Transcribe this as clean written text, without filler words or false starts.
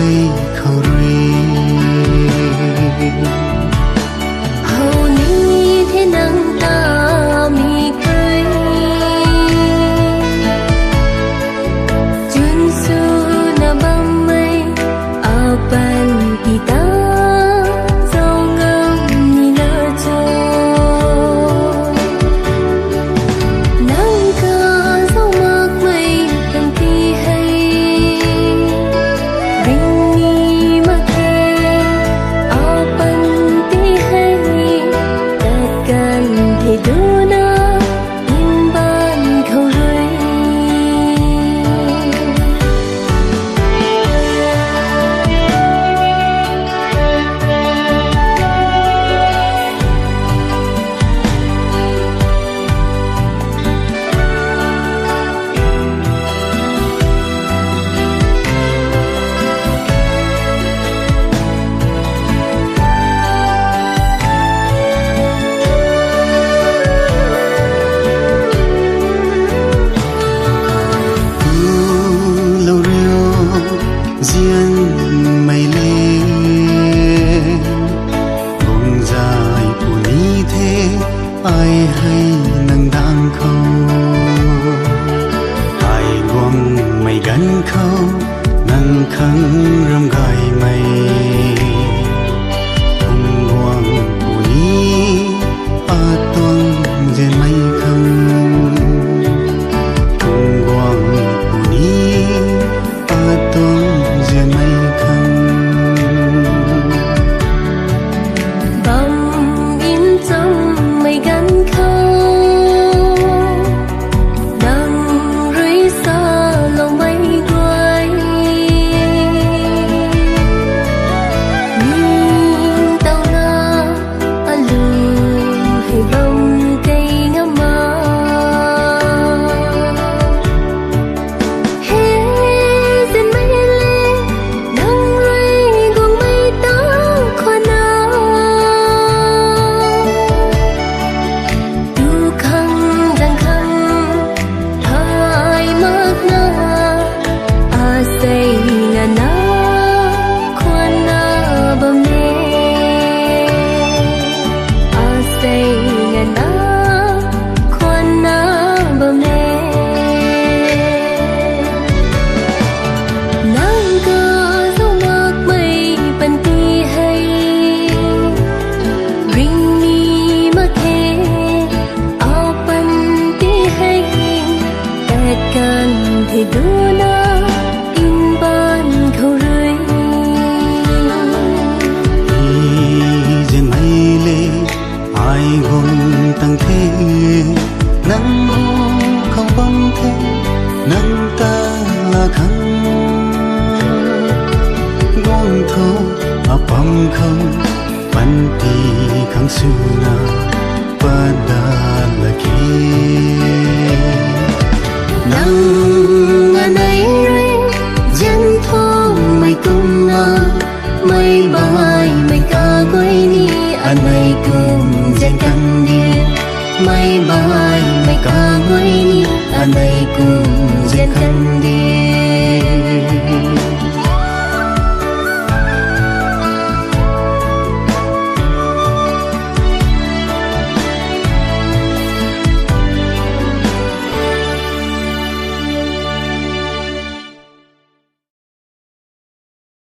hay khâu ri hầu ni thế năng ta mi cười chun su na băng mây apan kita dâu ngâm ni lỡ cho nắng ca dâu mạc mây tầm ti hay ring ni mà thế apan ti hay takkan thì đu na in ban khâu rơi lâu riêu riêng mây lên vùng dài của ni thế ai hay nâng đang khâu ai quăng mây gắn khâu nâng khăn râm gai mây cùng quăng của ni tuang trên mây không cùng quăng của ni tuang trên mây không băng in trong mây gắn khâu đang rơi xa lòng mây quay nhìn tàu na lùm hay bông cây ngắm mà trên mây lên đang rơi guồng mây táo khoan na tu khăng răng khăng hai mắt na say na khoan na bầm nè say na khoan na bầm nè nắng ca dâu mạc mây pan ti hay ring ni mà thế áo pan ti hay takkan thì đu na in ban khâu rơi trên mây lê ai gồm tăng thế nắng không bóng thế nắng ta là khăn gom thâu apam không pan ti khang suna pada lagi nắng anay ring dân thô mây cùng na mây bay mây ca quay ni anay cùng dân căng đi mây bay mây ca quay ni anay cùng dân căng đi